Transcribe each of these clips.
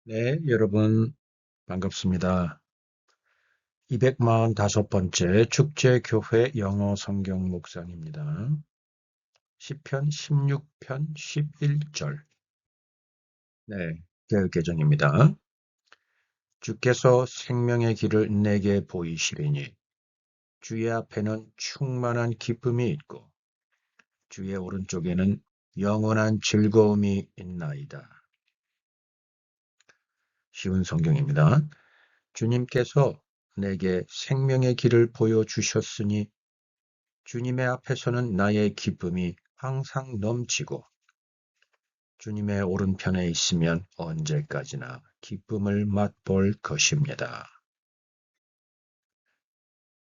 네, 여러분 반갑습니다. 245번째 축제교회 영어 성경 묵상입니다. 시편 16편 11절. 네, 개역개정입니다. 주께서 생명의 길을 내게 보이시리니 주의 앞에는 충만한 기쁨이 있고 주의 오른쪽에는 영원한 즐거움이 있나이다. 쉬운 성경입니다. 주님께서 내게 생명의 길을 보여주셨으니 주님의 앞에서는 나의 기쁨이 항상 넘치고 주님의 오른편에 있으면 언제까지나 기쁨을 맛볼 것입니다.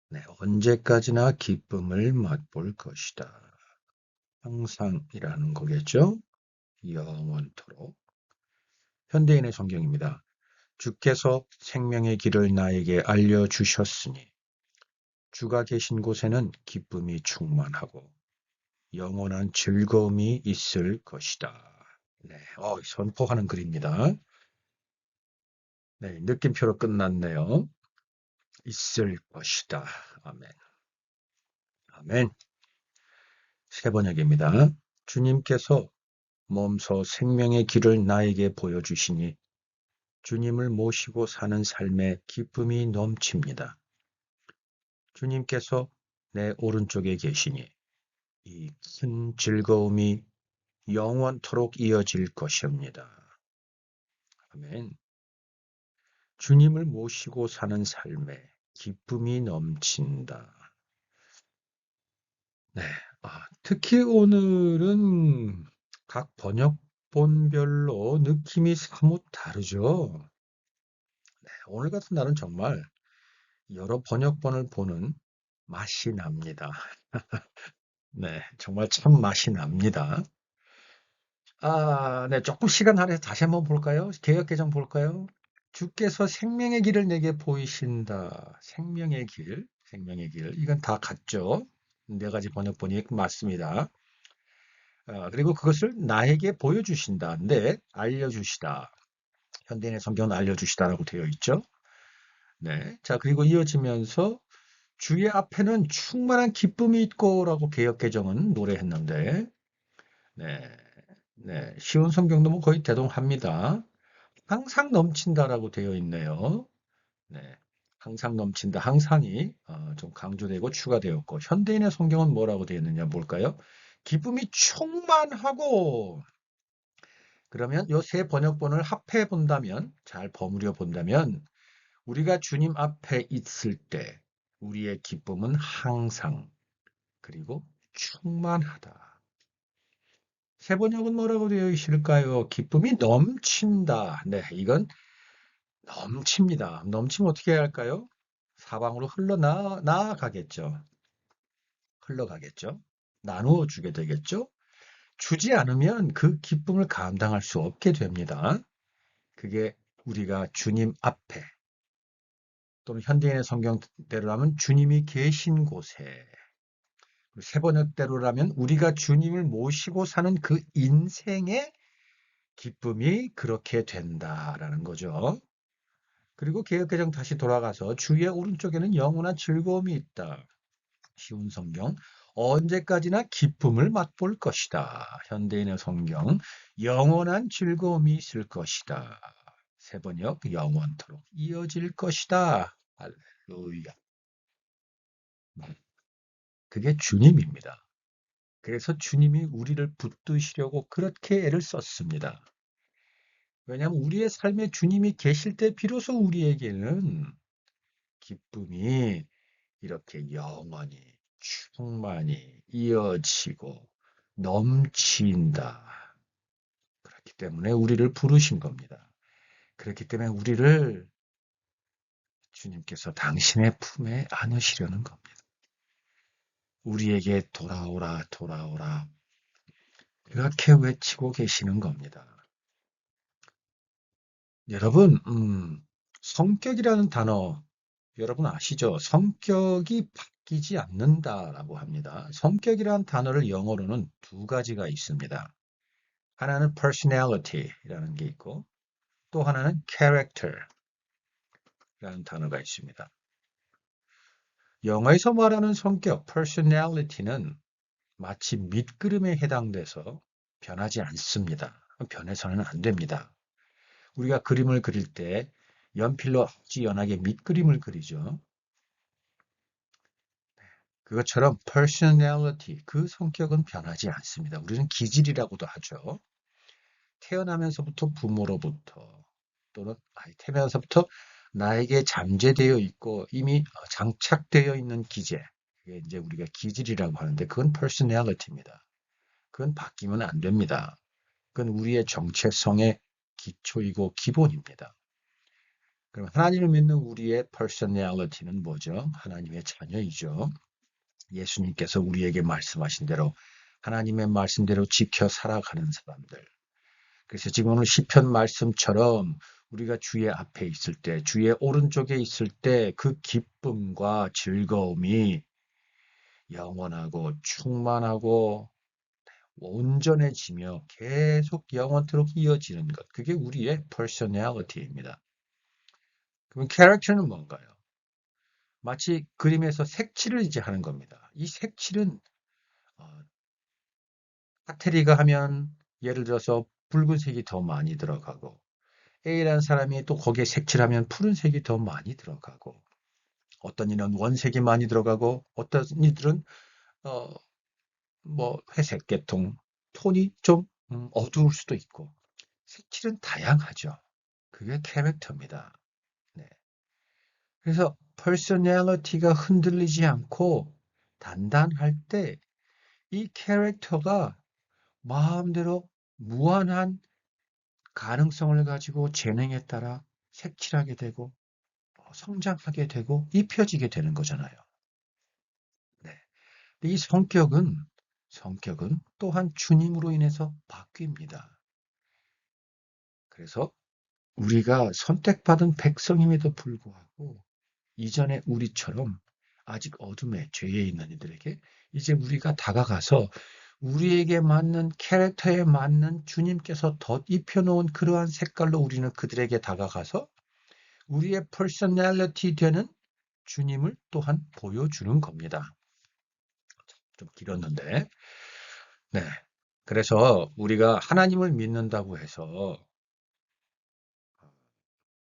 네, 언제까지나 기쁨을 맛볼 것이다. 항상이라는 거겠죠? 영원토록. 현대인의 성경입니다. 주께서 생명의 길을 나에게 알려주셨으니 주가 계신 곳에는 기쁨이 충만하고 영원한 즐거움이 있을 것이다. 네, 선포하는 글입니다. 네, 느낌표로 끝났네요. 있을 것이다. 아멘. 아멘. 세 번역입니다. 주님께서 몸소 생명의 길을 나에게 보여주시니 주님을 모시고 사는 삶에 기쁨이 넘칩니다. 주님께서 내 오른쪽에 계시니 이 큰 즐거움이 영원토록 이어질 것입니다. 아멘. 주님을 모시고 사는 삶에 기쁨이 넘친다. 네. 특히 오늘은 각 번역본별로 느낌이 사뭇 다르죠. 네, 오늘 같은 날은 정말 여러 번역본을 보는 맛이 납니다. 네, 정말 참 맛이 납니다. 네, 조금 시간 할애해서 다시 한번 볼까요? 개역개정 볼까요? 주께서 생명의 길을 내게 보이신다. 생명의 길, 생명의 길. 이건 다 같죠? 네 가지 번역본이 맞습니다. 그리고 그것을 나에게 보여주신다. 네, 알려주시다. 현대인의 성경은 알려주시다라고 되어 있죠. 네. 자, 그리고 이어지면서 주의 앞에는 충만한 기쁨이 있고라고 개역개정은 노래했는데, 네. 네. 쉬운 성경도 뭐 거의 대동합니다. 항상 넘친다라고 되어 있네요. 네. 항상 넘친다. 항상이 좀 강조되고 추가되었고, 현대인의 성경은 뭐라고 되어 있느냐 볼까요? 기쁨이 충만하고, 그러면 요 세 번역본을 합해 본다면, 잘 버무려 본다면, 우리가 주님 앞에 있을 때 우리의 기쁨은 항상 그리고 충만하다. 세 번역은 뭐라고 되어 있을까요? 기쁨이 넘친다. 네, 이건 넘칩니다. 넘치면 어떻게 해야 할까요? 사방으로 나아가겠죠. 흘러가겠죠. 나누어 주게 되겠죠. 주지 않으면 그 기쁨을 감당할 수 없게 됩니다. 그게 우리가 주님 앞에 또는 현대인의 성경대로라면 주님이 계신 곳에 세 번역대로라면 우리가 주님을 모시고 사는 그 인생의 기쁨이 그렇게 된다라는 거죠. 그리고 개역개정 다시 돌아가서 주의 오른쪽에는 영원한 즐거움이 있다. 쉬운 성경. 언제까지나 기쁨을 맛볼 것이다. 현대인의 성경. 영원한 즐거움이 있을 것이다. 세 번역 영원토록 이어질 것이다. 할렐루야. 그게 주님입니다. 그래서 주님이 우리를 붙드시려고 그렇게 애를 썼습니다. 왜냐하면 우리의 삶에 주님이 계실 때 비로소 우리에게는 기쁨이 이렇게 영원히 충만히 이어지고 넘친다. 그렇기 때문에 우리를 부르신 겁니다. 그렇기 때문에 우리를 주님께서 당신의 품에 안으시려는 겁니다. 우리에게 돌아오라, 돌아오라. 그렇게 외치고 계시는 겁니다. 여러분, 성격이라는 단어, 여러분 아시죠? 성격이 바뀌지 않는다라고 합니다. 성격이라는 단어를 영어로는 두 가지가 있습니다. 하나는 personality라는 게 있고, 또 하나는 character라는 단어가 있습니다. 영어에서 말하는 성격, personality는 마치 밑그림에 해당돼서 변하지 않습니다. 변해서는 안 됩니다. 우리가 그림을 그릴 때 연필로 아주 연하게 밑그림을 그리죠. 그것처럼 personality, 그 성격은 변하지 않습니다. 우리는 기질이라고도 하죠. 태어나면서부터 부모로부터 또는 태어나면서부터 나에게 잠재되어 있고 이미 장착되어 있는 기재, 그게 이제 우리가 기질이라고 하는데 그건 personality입니다. 그건 바뀌면 안 됩니다. 그건 우리의 정체성의 기초이고 기본입니다. 그럼 하나님을 믿는 우리의 personality는 뭐죠? 하나님의 자녀이죠. 예수님께서 우리에게 말씀하신 대로 하나님의 말씀대로 지켜 살아가는 사람들. 그래서 지금 오늘 시편 말씀처럼 우리가 주의 앞에 있을 때, 주의 오른쪽에 있을 때 그 기쁨과 즐거움이 영원하고 충만하고 온전해지며 계속 영원토록 이어지는 것. 그게 우리의 personality입니다. 그럼 character는 뭔가요? 마치 그림에서 색칠을 이제 하는 겁니다. 이 색칠은 파테리가 하면 예를 들어서 붉은색이 더 많이 들어가고 A라는 사람이 또 거기에 색칠하면 푸른색이 더 많이 들어가고 어떤 이는 원색이 많이 들어가고 어떤 이들은 어, 뭐 회색 계통 톤이 좀 어두울 수도 있고 색칠은 다양하죠. 그게 캐릭터입니다. 네. 그래서 퍼스널리티가 흔들리지 않고 단단할 때 이 캐릭터가 마음대로 무한한 가능성을 가지고 재능에 따라 색칠하게 되고 성장하게 되고 입혀지게 되는 거잖아요. 네. 이 성격은 또한 주님으로 인해서 바뀝니다. 그래서 우리가 선택받은 백성임에도 불구하고 이전에 우리처럼 아직 어둠에 죄에 있는 이들에게 이제 우리가 다가가서 우리에게 맞는 캐릭터에 맞는 주님께서 덧 입혀놓은 그러한 색깔로 우리는 그들에게 다가가서 우리의 퍼스널리티 되는 주님을 또한 보여주는 겁니다. 좀 길었는데, 네. 그래서 우리가 하나님을 믿는다고 해서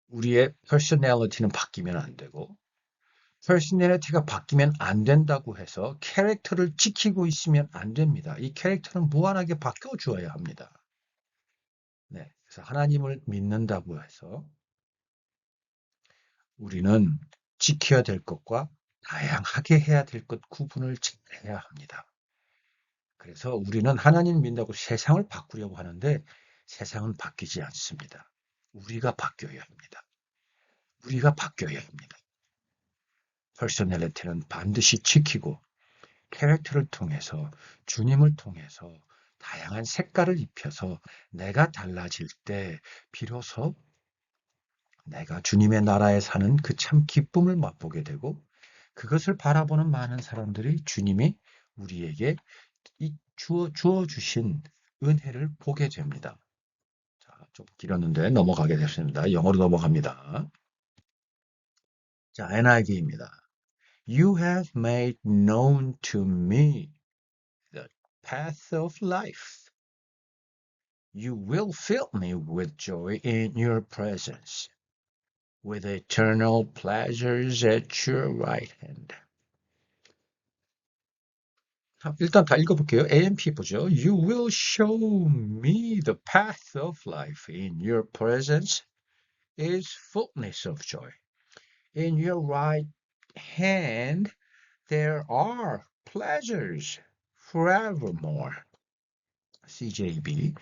우리의 퍼스널리티는 바뀌면 안 되고, 퍼스널리티가 바뀌면 안 된다고 해서 캐릭터를 지키고 있으면 안 됩니다. 이 캐릭터는 무한하게 바뀌어 주어야 합니다. 네. 그래서 하나님을 믿는다고 해서 우리는 지켜야 될 것과 다양하게 해야 될 것 구분을 잘 해야 합니다. 그래서 우리는 하나님 믿는다고 세상을 바꾸려고 하는데 세상은 바뀌지 않습니다. 우리가 바뀌어야 합니다. 우리가 바뀌어야 합니다. 퍼스널리티는 반드시 지키고 캐릭터를 통해서 주님을 통해서 다양한 색깔을 입혀서 내가 달라질 때 비로소 내가 주님의 나라에 사는 그 참 기쁨을 맛보게 되고 그것을 바라보는 많은 사람들이 주님이 우리에게 주어 주신 은혜를 보게 됩니다. 자, 좀 길었는데 넘어가게 됐습니다. 영어로 넘어갑니다. 자, NIV입니다. You have made known to me the path of life. You will fill me with joy in your presence, with eternal pleasures at your right hand. 일단 다 읽어볼게요. AMP 보죠. You will show me the path of life. In your presence is fullness of joy. In your right hand there are pleasures forevermore. CJB.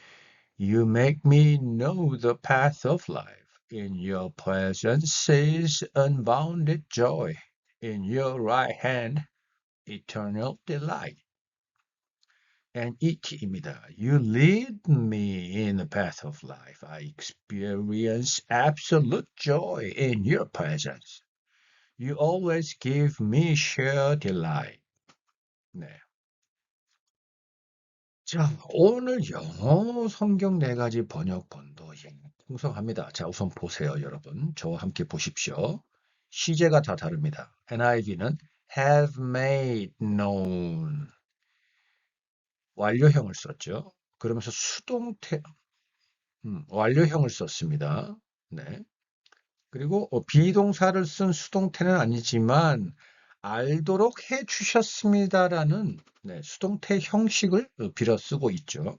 You make me know the path of life. In your presence is unbounded joy. In your right hand eternal delight. And ET입니다. You lead me in the path of life. I experience absolute joy in your presence. You always give me sheer delight. 네. 자, 오늘 영어 성경 4가지 번역본도 풍성합니다. 자, 우선 보세요, 여러분. 저와 함께 보십시오. 시제가 다 다릅니다. NIV는 have made known 완료형을 썼죠. 그러면서 수동태 완료형을 썼습니다. 네. 그리고 비동사를 쓴 수동태는 아니지만 알도록 해 주셨습니다라는 네, 수동태 형식을 빌어 쓰고 있죠.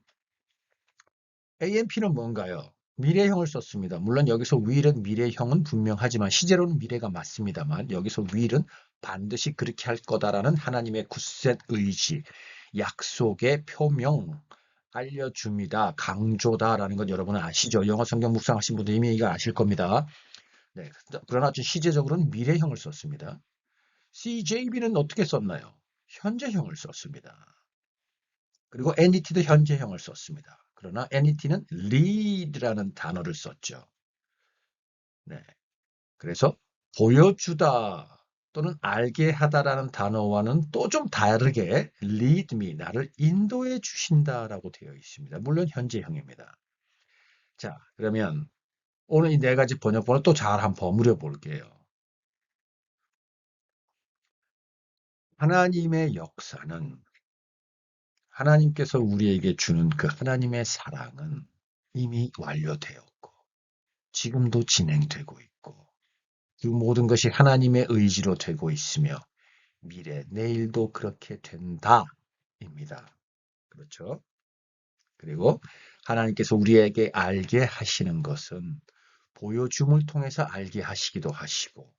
AMP는 뭔가요? 미래형을 썼습니다. 물론 여기서 will은 미래형은 분명하지만 시제로는 미래가 맞습니다만 여기서 will은 반드시 그렇게 할 거다라는 하나님의 굳센 의지, 약속의 표명, 알려줍니다. 강조다라는 건 여러분은 아시죠? 영어 성경 묵상하신 분들 이미 이거 아실 겁니다. 네, 그러나 좀 시제적으로는 미래형을 썼습니다. CJB는 어떻게 썼나요? 현재형을 썼습니다. 그리고 NET도 현재형을 썼습니다. 그러나 NET는 lead라는 단어를 썼죠. 네, 그래서 보여주다 또는 알게 하다라는 단어와는 또 좀 다르게 lead me, 나를 인도해 주신다라고 되어 있습니다. 물론 현재형입니다. 자, 그러면 오늘 이 네 가지 번역본을 또 잘 한번 버무려 볼게요. 하나님의 역사는 하나님께서 우리에게 주는 그 하나님의 사랑은 이미 완료되었고 지금도 진행되고 있고 그 모든 것이 하나님의 의지로 되고 있으며 미래, 내일도 그렇게 된다입니다. 그렇죠? 그리고 하나님께서 우리에게 알게 하시는 것은 보여줌을 통해서 알게 하시기도 하시고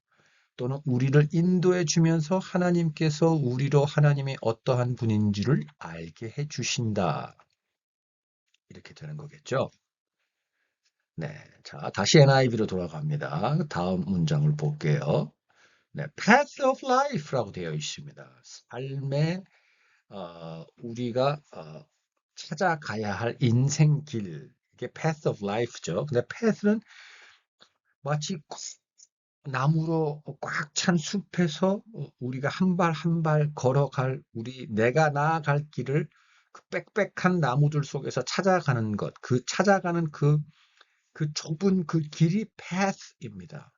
또는 우리를 인도해 주면서 하나님께서 우리로 하나님이 어떠한 분인지를 알게 해 주신다. 이렇게 되는 거겠죠? 네. 자, 다시 NIV로 돌아갑니다. 다음 문장을 볼게요. 네, path of life라고 되어 있습니다. 삶의 우리가 찾아가야 할 인생길 이게 path of life죠. 근데 path는 마치 나무로 꽉 찬 숲에서 우리가 한 발 한 발 걸어갈 내가 나아갈 길을 그 빽빽한 나무들 속에서 찾아가는 것, 그 찾아가는 그 좁은 그 길이 path입니다.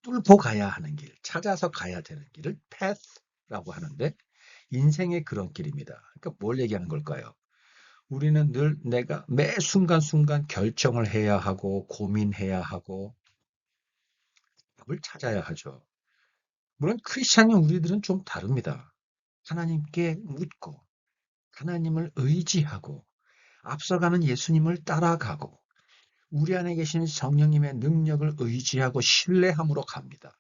뚫고 가야 하는 길, 찾아서 가야 되는 길을 path라고 하는데 인생의 그런 길입니다. 그러니까 뭘 얘기하는 걸까요? 우리는 늘 내가 매 순간순간 결정을 해야 하고 고민해야 하고 답을 찾아야 하죠. 물론 크리스찬인 우리들은 좀 다릅니다. 하나님께 묻고 하나님을 의지하고 앞서가는 예수님을 따라가고 우리 안에 계신 성령님의 능력을 의지하고 신뢰함으로 갑니다.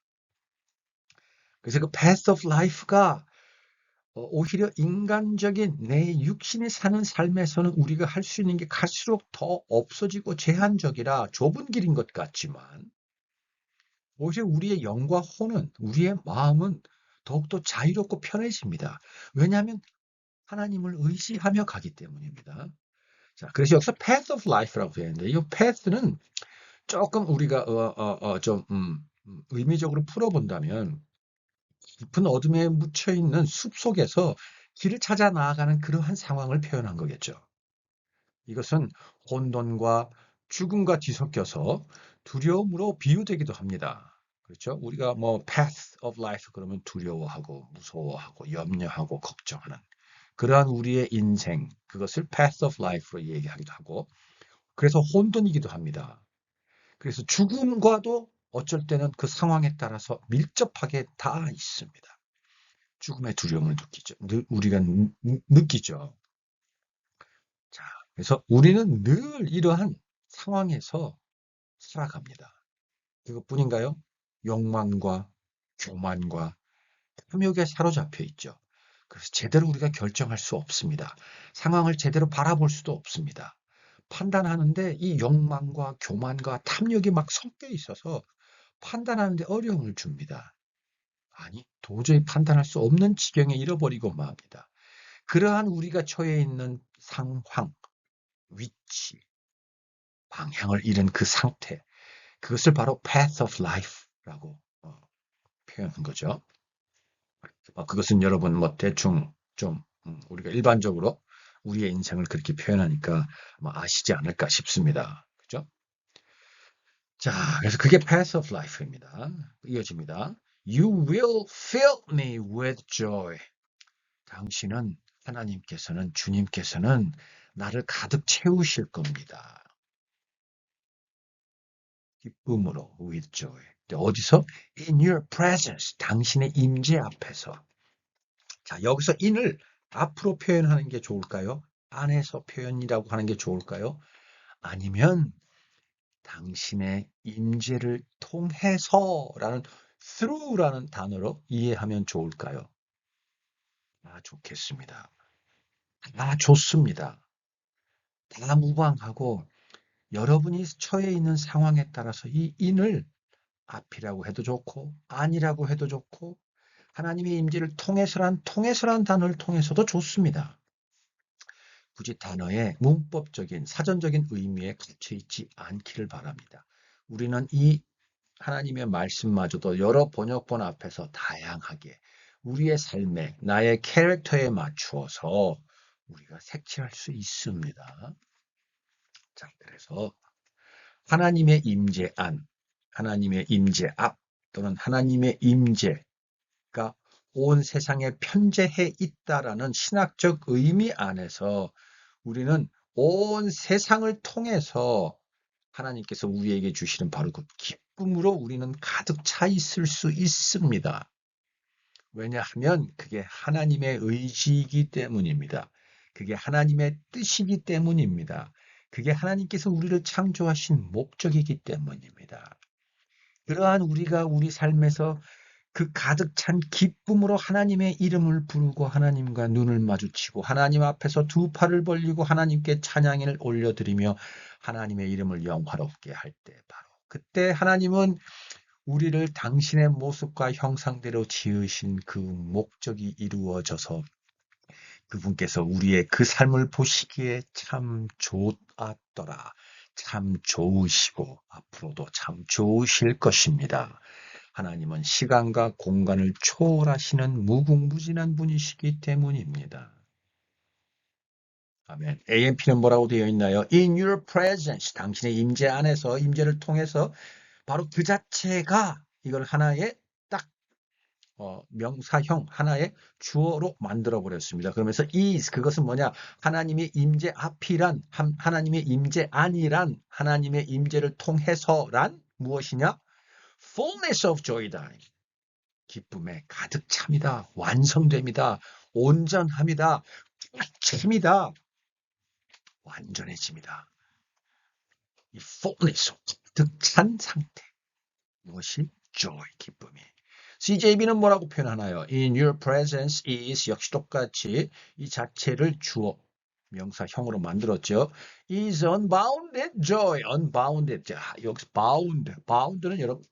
그래서 그 path of life가 오히려 인간적인 내 육신이 사는 삶에서는 우리가 할 수 있는 게 갈수록 더 없어지고 제한적이라 좁은 길인 것 같지만 오히려 우리의 영과 혼은 우리의 마음은 더욱더 자유롭고 편해집니다. 왜냐하면 하나님을 의지하며 가기 때문입니다. 자, 그래서 여기서 path of life라고 되어 있는데 이 path는 조금 우리가 좀 의미적으로 풀어본다면 깊은 어둠에 묻혀 있는 숲속에서 길을 찾아 나아가는 그러한 상황을 표현한 거겠죠. 이것은 혼돈과 죽음과 뒤섞여서 두려움으로 비유되기도 합니다. 그렇죠? 우리가 뭐 path of life 그러면 두려워하고 무서워하고 염려하고 걱정하는 그러한 우리의 인생 그것을 path of life로 얘기하기도 하고 그래서 혼돈이기도 합니다. 그래서 죽음과도 어쩔 때는 그 상황에 따라서 밀접하게 다 있습니다. 죽음의 두려움을 느끼죠. 우리가 느끼죠. 자, 그래서 우리는 늘 이러한 상황에서 살아갑니다. 그것뿐인가요? 욕망과 교만과 탐욕에 사로잡혀 있죠. 그래서 제대로 우리가 결정할 수 없습니다. 상황을 제대로 바라볼 수도 없습니다. 판단하는데 이 욕망과 교만과 탐욕이 막 섞여 있어서 판단하는데 어려움을 줍니다. 아니, 도저히 판단할 수 없는 지경에 잃어버리고 맙니다. 그러한 우리가 처해 있는 상황, 위치, 방향을 잃은 그 상태, 그것을 바로 path of life라고 표현한 거죠. 그것은 여러분 뭐 대충 좀 우리가 일반적으로 우리의 인생을 그렇게 표현하니까 아시지 않을까 싶습니다. 그죠? 자, 그래서 그게 path of life입니다. 이어집니다. You will fill me with joy. 당신은, 하나님께서는, 주님께서는 나를 가득 채우실 겁니다. 기쁨으로, with joy. 어디서? In your presence. 당신의 임재 앞에서. 자, 여기서 in을 앞으로 표현하는 게 좋을까요? 안에서 표현이라고 하는 게 좋을까요? 아니면 당신의 임재를 통해서라는 through라는 단어로 이해하면 좋을까요? 좋겠습니다. 좋습니다. 다 무방하고 여러분이 처해 있는 상황에 따라서 이 in을 앞이라고 해도 좋고 아니라고 해도 좋고 하나님의 임재를 통해서란 단어를 통해서도 좋습니다. 굳이 단어의 문법적인 사전적인 의미에 갇혀 있지 않기를 바랍니다. 우리는 이 하나님의 말씀마저도 여러 번역본 앞에서 다양하게 우리의 삶에 나의 캐릭터에 맞추어서 우리가 색칠할 수 있습니다. 자, 그래서 하나님의 임재 안, 하나님의 임재 앞 또는 하나님의 임재가 온 세상에 편재해 있다라는 신학적 의미 안에서 우리는 온 세상을 통해서 하나님께서 우리에게 주시는 바로 그 기쁨으로 우리는 가득 차 있을 수 있습니다. 왜냐하면 그게 하나님의 의지이기 때문입니다. 그게 하나님의 뜻이기 때문입니다. 그게 하나님께서 우리를 창조하신 목적이기 때문입니다. 그러한 우리가 우리 삶에서 그 가득 찬 기쁨으로 하나님의 이름을 부르고 하나님과 눈을 마주치고 하나님 앞에서 두 팔을 벌리고 하나님께 찬양을 올려드리며 하나님의 이름을 영화롭게 할 때 바로 그때 하나님은 우리를 당신의 모습과 형상대로 지으신 그 목적이 이루어져서 그분께서 우리의 그 삶을 보시기에 참 좋았더라. 참 좋으시고 앞으로도 참 좋으실 것입니다. 하나님은 시간과 공간을 초월하시는 무궁무진한 분이시기 때문입니다. 아멘. AMP는 뭐라고 되어 있나요? In your presence. 당신의 임재 안에서, 임재를 통해서 바로 그 자체가 이걸 하나의 딱 명사형, 하나의 주어로 만들어 버렸습니다. 그러면서 is, 그것은 뭐냐? 하나님의 임재 앞이란, 하나님의 임재 안이란, 하나님의 임재를 통해서란 무엇이냐? fullness of joy다. 기쁨에 가득 찹니다. 완성됩니다. 온전합니다. 찹니다. 완전해집니다. 이 fullness, 가득 찬 상태. 무엇이? joy, 기쁨이. CJB는 뭐라고 표현하나요? In your presence is 역시 똑같이 이 자체를 주어 명사형으로 만들었죠. is unbounded joy, unbounded. 자, 여기서 bound는 여러분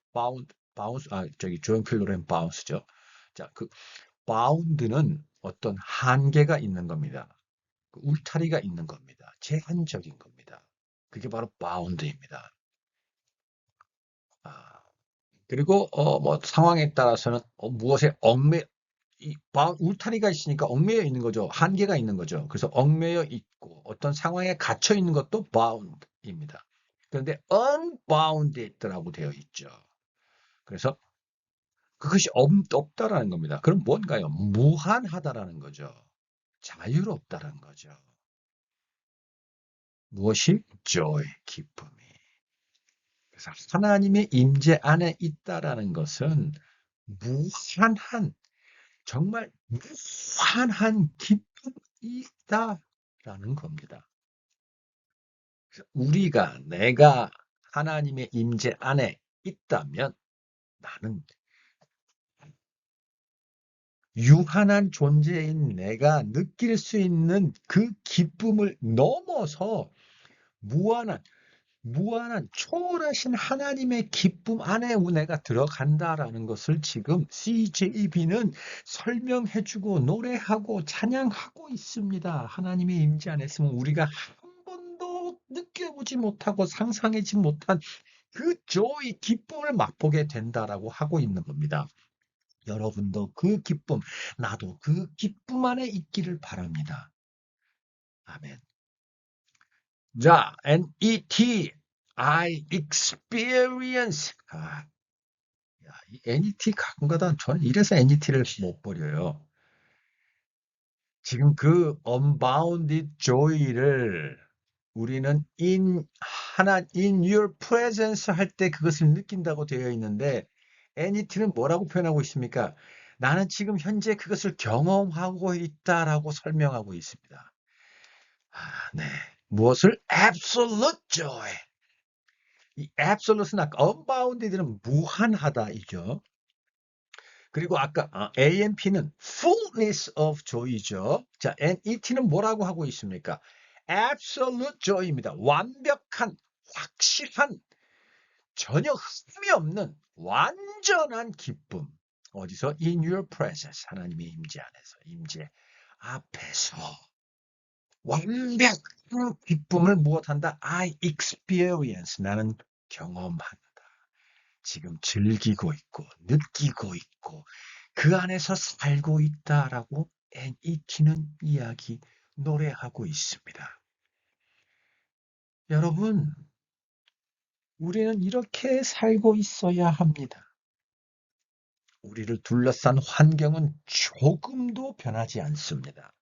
bounce, 저기 조용 필로렌 bounce죠. 자, 그 bound는 어떤 한계가 있는 겁니다. 그 울타리가 있는 겁니다. 제한적인 겁니다. 그게 바로 bound입니다. 그리고 뭐 상황에 따라서는 무엇에 울타리가 있으니까 얽매여 있는 거죠. 한계가 있는 거죠. 그래서 얽매여 있고 어떤 상황에 갇혀 있는 것도 bound입니다. 그런데 unbounded라고 되어 있죠. 그래서 그것이 없다라는 겁니다. 그럼 뭔가요? 무한하다라는 거죠. 자유롭다라는 거죠. 무엇이? joy, 기쁨이. 그래서 하나님의 임재 안에 있다라는 것은 무한한 정말 무한한 기쁨이다라는 겁니다. 내가 하나님의 임재 안에 있다면 나는 유한한 존재인 내가 느낄 수 있는 그 기쁨을 넘어서 무한한 초월하신 하나님의 기쁨 안에 내가 들어간다라는 것을 지금 CJB는 설명해주고 노래하고 찬양하고 있습니다. 하나님의 임재 안에 있으면 우리가 한 번도 느껴보지 못하고 상상하지 못한 그 joy, 기쁨을 맛보게 된다라고 하고 있는 겁니다. 여러분도 그 기쁨, 나도 그 기쁨 안에 있기를 바랍니다. 아멘. 자, NET I experience. 야, 이 NET 가끔가다 저는 이래서 NET를 못 버려요. 지금 그 unbounded joy를 우리는 in your presence 할 때 그것을 느낀다고 되어 있는데 NET는 뭐라고 표현하고 있습니까? 나는 지금 현재 그것을 경험하고 있다라고 설명하고 있습니다. 네. 무엇을? Absolute joy. 이 absolute는 아까 unbounded는 무한하다이죠. 그리고 아까 AMP는 fullness of joy죠. 자, NET는 뭐라고 하고 있습니까? absolute joy입니다. 완벽한, 확실한, 전혀 흠이 없는 완전한 기쁨. 어디서? In your presence. 하나님의 임재 안에서, 임재 앞에서. 완벽한 기쁨을 무엇한다? I experience. 나는 경험한다. 지금 즐기고 있고, 느끼고 있고, 그 안에서 살고 있다라고 NET는 이야기, 노래하고 있습니다. 여러분, 우리는 이렇게 살고 있어야 합니다. 우리를 둘러싼 환경은 조금도 변하지 않습니다.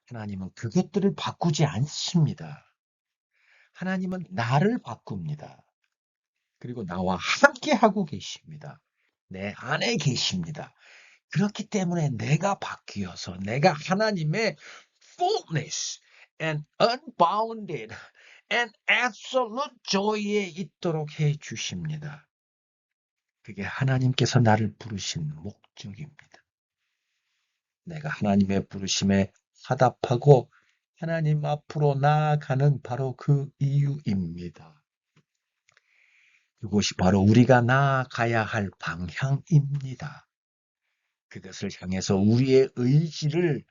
하나님은 그것들을 바꾸지 않습니다. 하나님은 나를 바꿉니다. 그리고 나와 함께 하고 계십니다. 내 안에 계십니다. 그렇기 때문에 내가 바뀌어서 내가 하나님의 fullness and unbounded and absolute joy에 있도록 해 주십니다. 그게 하나님께서 나를 부르신 목적입니다. 내가 하나님의 부르심에 화답하고 하나님 앞으로 나아가는 바로 그 이유입니다. 그것이 바로 우리가 나아가야 할 방향입니다. 그것을 향해서 우리의 의지를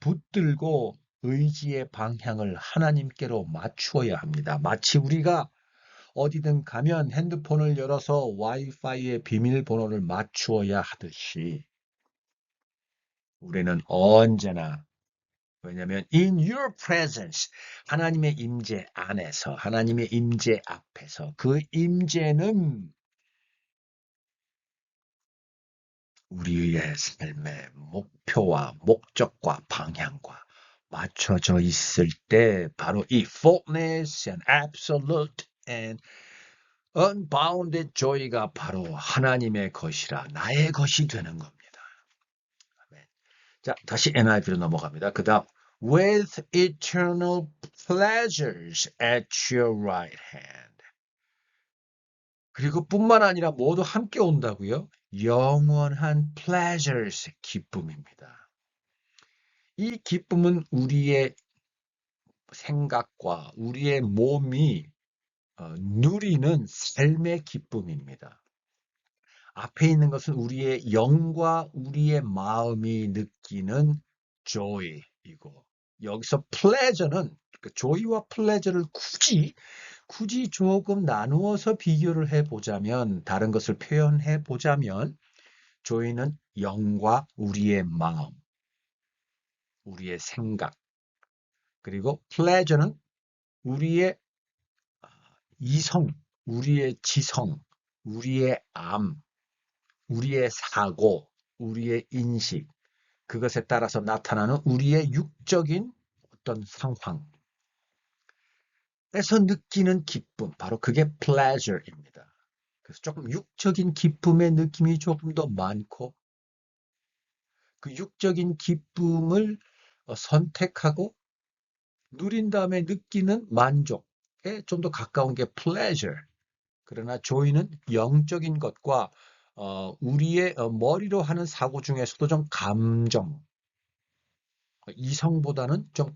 붙들고 의지의 방향을 하나님께로 맞추어야 합니다. 마치 우리가 어디든 가면 핸드폰을 열어서 와이파이의 비밀번호를 맞추어야 하듯이 우리는 언제나 왜냐하면 in your presence 하나님의 임재 안에서 하나님의 임재 앞에서 그 임재는 우리의 삶의 목표와 목적과 방향과 맞춰져 있을 때 바로 이 fullness and absolute and unbounded joy가 바로 하나님의 것이라 나의 것이 되는 겁니다. 아멘. 자, 다시 NIV로 넘어갑니다. 그 다음 with eternal pleasures at your right hand. 그리고 뿐만 아니라 모두 함께 온다고요. 영원한 pleasures, 기쁨입니다. 이 기쁨은 우리의 생각과 우리의 몸이 누리는 삶의 기쁨입니다. 앞에 있는 것은 우리의 영과 우리의 마음이 느끼는 joy이고 여기서 pleasure는 그 joy와 pleasure를 굳이 조금 나누어서 비교를 해보자면 다른 것을 표현해 보자면 joy는 영과 우리의 마음, 우리의 생각 그리고 pleasure는 우리의 이성, 우리의 지성, 우리의 암, 우리의 사고, 우리의 인식, 그것에 따라서 나타나는 우리의 육적인 어떤 상황에서 느끼는 기쁨, 바로 그게 pleasure입니다. 그래서 조금 육적인 기쁨의 느낌이 조금 더 많고 그 육적인 기쁨을 선택하고 누린 다음에 느끼는 만족에 좀 더 가까운 게 pleasure. 그러나 joy는 영적인 것과 우리의 머리로 하는 사고 중에서도 좀 감정, 이성보다는 좀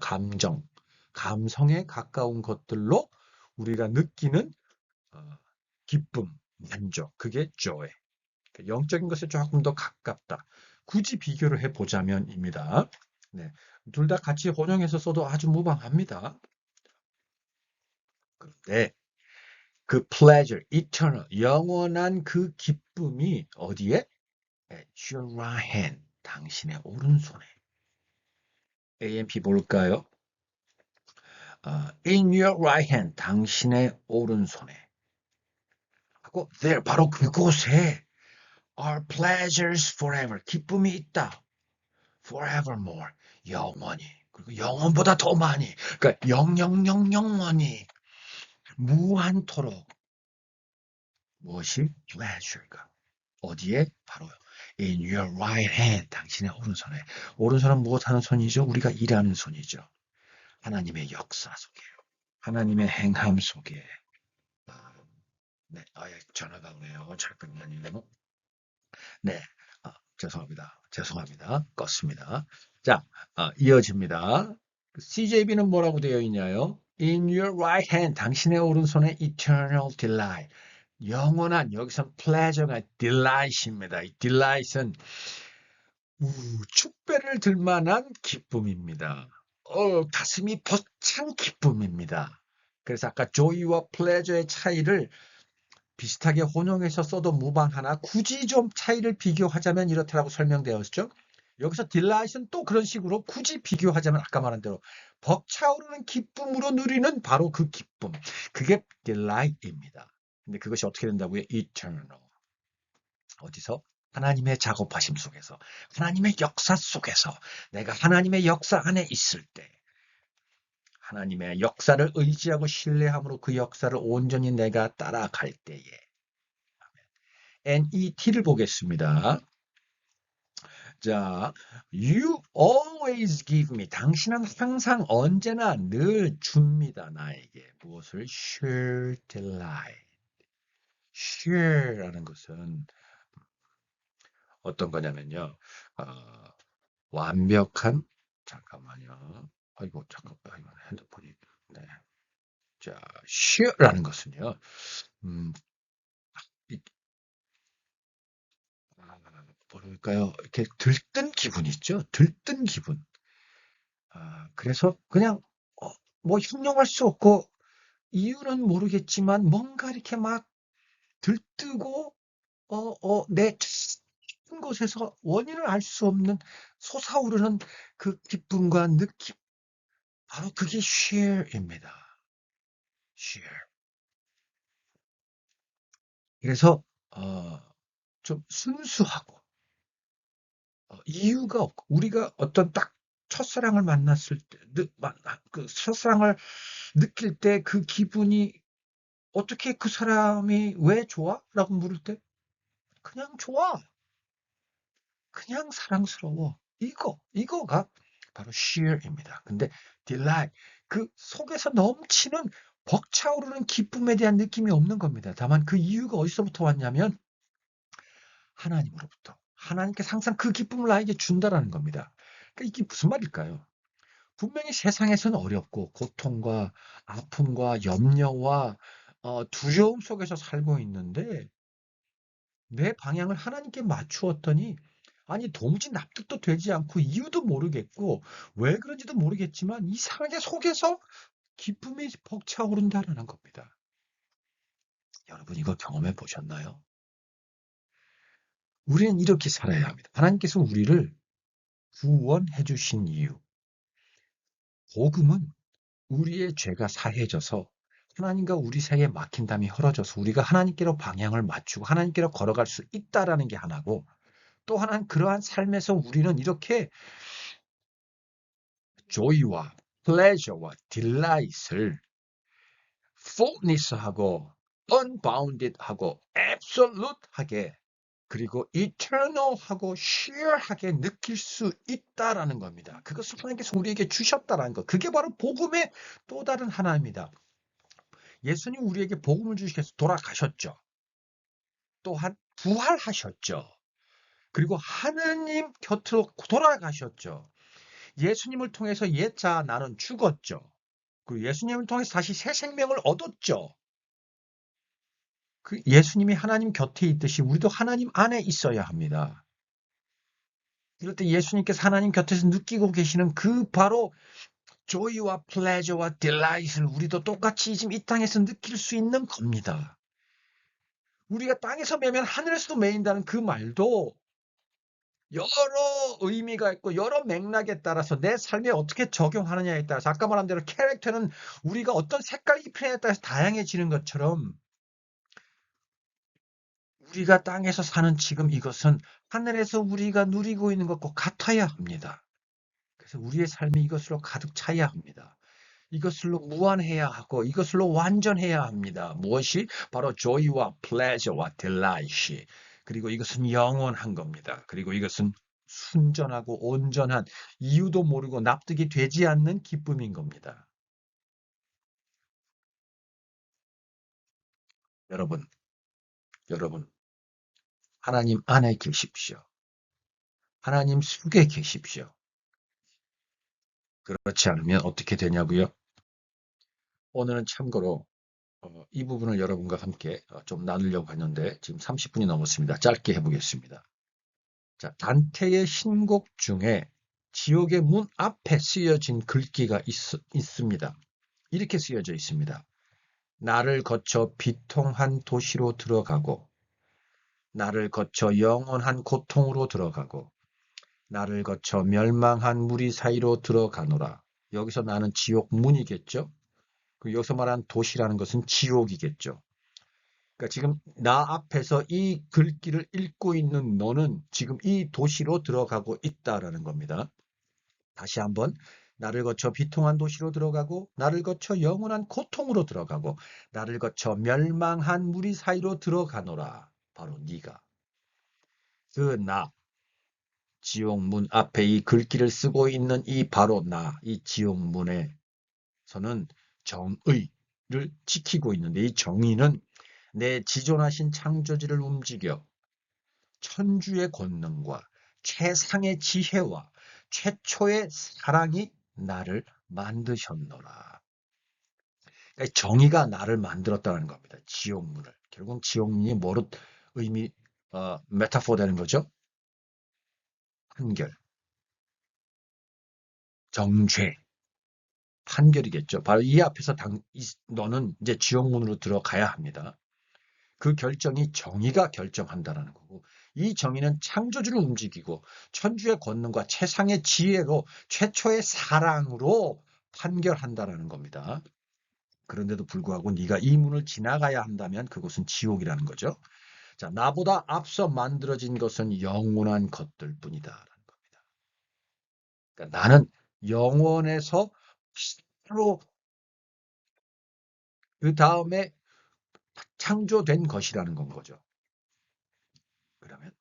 감성에 가까운 것들로 우리가 느끼는 기쁨, 만족, 그게 joy. 영적인 것에 조금 더 가깝다. 굳이 비교를 해보자면입니다. 네, 둘 다 같이 혼용해서 써도 아주 무방합니다. 그런데 그 pleasure, eternal, 영원한 그 기쁨이 어디에? At your right hand, 당신의 오른손에. AMP 볼까요? in your right hand, 당신의 오른손에. 하고 there, 바로 그곳에 are pleasures forever, 기쁨이 있다. forevermore, 영원히. 그리고 영원보다 더 많이. 그러니까 영원히 무한토록. 무엇이 pleasure가 어디에? 바로 in your right hand, 당신의 오른손에. 오른손은 무엇하는 손이죠? 우리가 일하는 손이죠. 하나님의 역사 속에, 하나님의 행함 속에. 네, 전화가 오네요. 잠깐만요. 네, 죄송합니다. 껐습니다. 자, 이어집니다. CJB는 뭐라고 되어 있냐요? In your right hand, 당신의 오른손에 eternal delight. 영원한, 여기서 pleasure가 delight입니다. 이 delight은 축배를 들 만한 기쁨입니다. 가슴이 벅찬 기쁨입니다. 그래서 아까 joy와 pleasure의 차이를 비슷하게 혼용해서 써도 무방하나 굳이 좀 차이를 비교하자면 이렇다라고 설명되었죠. 여기서 delight은 또 그런 식으로 굳이 비교하자면 아까 말한 대로 벅차오르는 기쁨으로 누리는 바로 그 기쁨. 그게 delight입니다. 근데 그것이 어떻게 된다고요? eternal. 어디서? 하나님의 작업하심 속에서, 하나님의 역사 속에서, 내가 하나님의 역사 안에 있을 때, 하나님의 역사를 의지하고 신뢰함으로 그 역사를 온전히 내가 따라갈 때에. NET를 보겠습니다. 자, you always give me. 당신은 항상 언제나 늘 줍니다. 나에게. 무엇을? Share delight. share라는 것은 어떤 거냐면요. 완벽한, 잠깐만요. 아이고, 핸드폰이. 네. 자, share라는 것은요. 뭐랄까요? 이렇게 들뜬 기분 있죠? 들뜬 기분. 그래서 그냥 뭐 형용할 수 없고 이유는 모르겠지만 뭔가 이렇게 막 들뜨고 내 깊은 곳에서 원인을 알 수 없는 솟아오르는 그 기쁨과 느낌, 바로 그게 share입니다. share. 그래서 좀 순수하고 이유가 없고 우리가 어떤 딱 첫사랑을 만났을 때, 그 첫사랑을 느낄 때 그 기분이 어떻게 그 사람이 왜 좋아? 라고 물을 때 그냥 좋아. 그냥 사랑스러워. 이거가 바로 sheer입니다. 근데 delight, 그 속에서 넘치는 벅차오르는 기쁨에 대한 느낌이 없는 겁니다. 다만 그 이유가 어디서부터 왔냐면 하나님으로부터. 하나님께서 항상 그 기쁨을 나에게 준다라는 겁니다. 그러니까 이게 무슨 말일까요? 분명히 세상에서는 어렵고 고통과 아픔과 염려와 두려움 속에서 살고 있는데 내 방향을 하나님께 맞추었더니 아니 도무지 납득도 되지 않고 이유도 모르겠고 왜 그런지도 모르겠지만 이상하게 속에서 기쁨이 벅차오른다는 겁니다. 여러분 이거 경험해 보셨나요? 우리는 이렇게 살아야 합니다. 하나님께서 우리를 구원해 주신 이유. 복음은 우리의 죄가 사해져서 하나님과 우리 사이에 막힌담이 헐어져서 우리가 하나님께로 방향을 맞추고 하나님께로 걸어갈 수 있다라는 게 하나고 또 하나는 그러한 삶에서 우리는 이렇게 joy와 pleasure와 delight을 fullness하고 unbounded하고 absolute하게 그리고 eternal하고 sheer하게 느낄 수 있다라는 겁니다. 그것을 하나님께서 우리에게 주셨다라는 것. 그게 바로 복음의 또 다른 하나입니다. 예수님 우리에게 복음을 주시겠어 돌아가셨죠. 또한 부활하셨죠. 그리고 하느님 곁으로 돌아가셨죠. 예수님을 통해서 옛자 나는 죽었죠. 그리고 예수님을 통해서 다시 새 생명을 얻었죠. 그 예수님이 하나님 곁에 있듯이 우리도 하나님 안에 있어야 합니다. 이럴 때 예수님께서 하나님 곁에서 느끼고 계시는 그 바로 joy와 pleasure와 delight을 우리도 똑같이 지금 이 땅에서 느낄 수 있는 겁니다. 우리가 땅에서 매면 하늘에서도 매인다는 그 말도 여러 의미가 있고 여러 맥락에 따라서 내 삶에 어떻게 적용하느냐에 따라서 아까 말한 대로 캐릭터는 우리가 어떤 색깔 입히느냐에 따라서 다양해지는 것처럼 우리가 땅에서 사는 지금 이것은 하늘에서 우리가 누리고 있는 것과 같아야 합니다. 그래서 우리의 삶이 이것으로 가득 차야 합니다. 이것으로 무한해야 하고 이것으로 완전해야 합니다. 무엇이? 바로 joy와 pleasure와 delight이. 그리고 이것은 영원한 겁니다. 그리고 이것은 순전하고 온전한 이유도 모르고 납득이 되지 않는 기쁨인 겁니다. 여러분, 여러분, 하나님 안에 계십시오. 하나님 속에 계십시오. 그렇지 않으면 어떻게 되냐고요? 오늘은 참고로 이 부분을 여러분과 함께 좀 나누려고 했는데 지금 30분이 넘었습니다. 짧게 해보겠습니다. 자, 단테의 신곡 중에 지옥의 문 앞에 쓰여진 글귀가 있습니다. 이렇게 쓰여져 있습니다. 나를 거쳐 비통한 도시로 들어가고, 나를 거쳐 영원한 고통으로 들어가고, 나를 거쳐 멸망한 무리 사이로 들어가노라. 여기서 나는 지옥 문이겠죠? 여기서 말한 도시라는 것은 지옥이겠죠. 그러니까 지금 나 앞에서 이 글귀를 읽고 있는 너는 지금 이 도시로 들어가고 있다라는 겁니다. 다시 한번 나를 거쳐 비통한 도시로 들어가고 나를 거쳐 영원한 고통으로 들어가고 나를 거쳐 멸망한 무리 사이로 들어가노라. 바로 네가 그 나 지옥문 앞에 이 글귀를 쓰고 있는 이 바로 나 이 지옥문에서는 정의를 지키고 있는데 이 정의는 내 지존하신 창조주를 움직여 천주의 권능과 최상의 지혜와 최초의 사랑이 나를 만드셨노라. 그러니까 정의가 나를 만들었다는 겁니다. 지옥문을. 결국 지옥문이 뭐로 의미, 메타포 되는 거죠? 판결, 정죄, 판결이겠죠. 바로 이 앞에서 너는 이제 지옥문으로 들어가야 합니다. 그 결정이 정의가 결정한다는 거고 이 정의는 창조주를 움직이고 천주의 권능과 최상의 지혜로 최초의 사랑으로 판결한다는 겁니다. 그런데도 불구하고 네가 이 문을 지나가야 한다면 그것은 지옥이라는 거죠. 자, 나보다 앞서 만들어진 것은 영원한 것들 뿐이다라는 겁니다. 그러니까 나는 영원에서 바로 그 다음에 창조된 것이라는 건 거죠. 그러면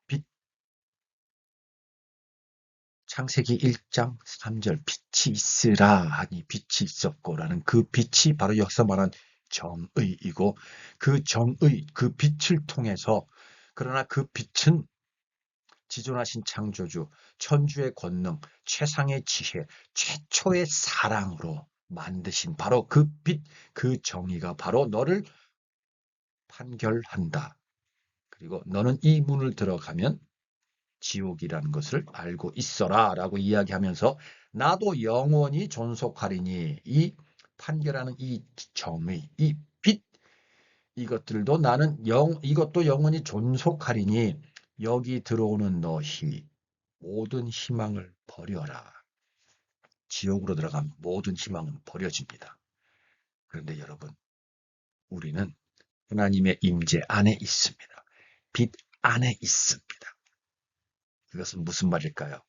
창세기 1장 3절 빛이 있으라 하니 빛이 있었고라는 그 빛이 바로 여기서 말한 정의이고 그 정의, 그 빛을 통해서 그러나 그 빛은 지존하신 창조주, 천주의 권능, 최상의 지혜, 최초의 사랑으로 만드신 바로 그 빛, 그 정의가 바로 너를 판결한다. 그리고 너는 이 문을 들어가면 지옥이라는 것을 알고 있어라 라고 이야기하면서 나도 영원히 존속하리니 이 판결하는 이 정의, 이 빛, 이것들도 나는 이것도 영원히 존속하리니 여기 들어오는 너희 모든 희망을 버려라. 지옥으로 들어가면 모든 희망은 버려집니다. 그런데 여러분, 우리는 하나님의 임재 안에 있습니다. 빛 안에 있습니다. 그것은 무슨 말일까요?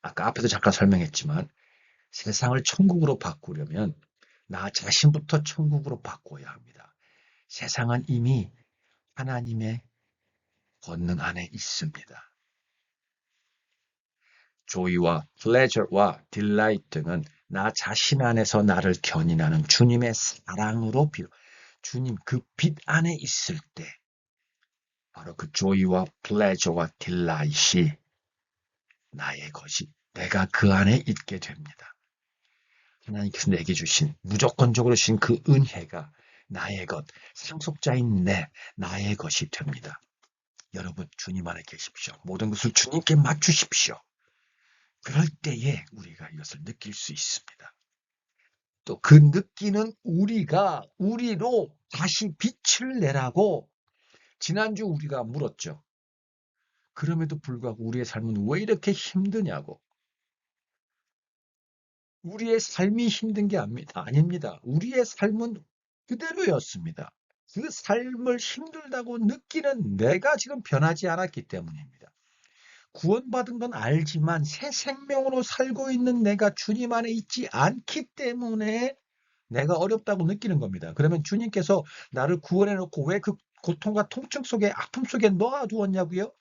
아까 앞에도 잠깐 설명했지만 세상을 천국으로 바꾸려면 나 자신부터 천국으로 바꿔야 합니다. 세상은 이미 하나님의 권능 안에 있습니다. 조이와 플레저와 딜라이트는 나 자신 안에서 나를 견인하는 주님의 사랑으로 주님 그 빛 안에 있을 때 바로 그 조이와 플레저와 딜라이트이 나의 것이 내가 그 안에 있게 됩니다. 하나님께서 내게 주신 무조건적으로 주신 그 은혜가 나의 것, 상속자인 나의 것이 됩니다. 여러분 주님 안에 계십시오. 모든 것을 주님께 맞추십시오. 그럴 때에 우리가 이것을 느낄 수 있습니다. 또 그 느끼는 우리가 우리로 다시 빛을 내라고 지난주 우리가 물었죠. 그럼에도 불구하고 우리의 삶은 왜 이렇게 힘드냐고. 우리의 삶이 힘든 게 아닙니다. 우리의 삶은 그대로였습니다. 그 삶을 힘들다고 느끼는 내가 지금 변하지 않았기 때문입니다. 구원받은 건 알지만 새 생명으로 살고 있는 내가 주님 안에 있지 않기 때문에 내가 어렵다고 느끼는 겁니다. 그러면 주님께서 나를 구원해 놓고 왜 그 고통과 통증 속에 아픔 속에 놓아 두었냐고요?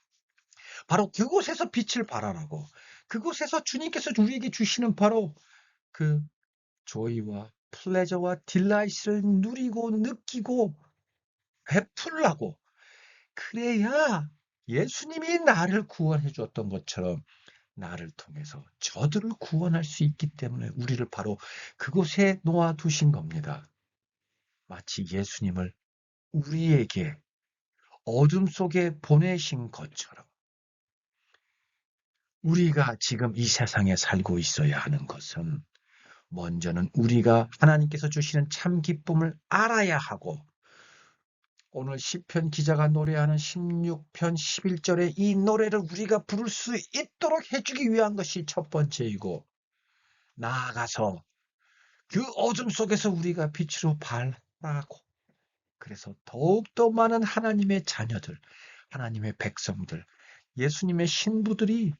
바로 그곳에서 빛을 발하라고. 그곳에서 주님께서 우리에게 주시는 바로 그 조이와 플레저와 딜라이트를 누리고 느끼고 베풀라고. 그래야 예수님이 나를 구원해 줬던 것처럼 나를 통해서 저들을 구원할 수 있기 때문에 우리를 바로 그곳에 놓아 두신 겁니다. 마치 예수님을 우리에게 어둠 속에 보내신 것처럼 우리가 지금 이 세상에 살고 있어야 하는 것은 먼저는 우리가 하나님께서 주시는 참 기쁨을 알아야 하고 오늘 시편 기자가 노래하는 16편 11절의 이 노래를 우리가 부를 수 있도록 해주기 위한 것이 첫 번째이고 나아가서 그 어둠 속에서 우리가 빛으로 발하고 그래서 더욱더 많은 하나님의 자녀들, 하나님의 백성들, 예수님의 신부들이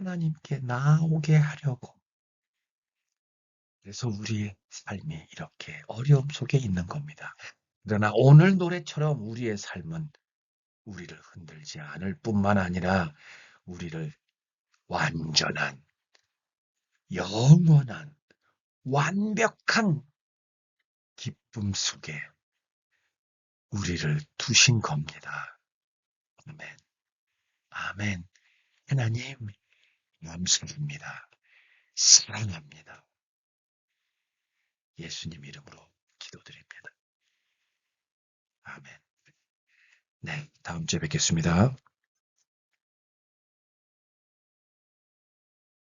하나님께 나오게 하려고 그래서 우리의 삶이 이렇게 어려움 속에 있는 겁니다. 그러나 오늘 노래처럼 우리의 삶은 우리를 흔들지 않을 뿐만 아니라 우리를 완전한, 영원한, 완벽한 기쁨 속에 우리를 두신 겁니다. 아멘. 아멘. 하나님, 감사합니다. 사랑합니다. 예수님 이름으로 기도드립니다. 아멘. 네, 다음 주에 뵙겠습니다.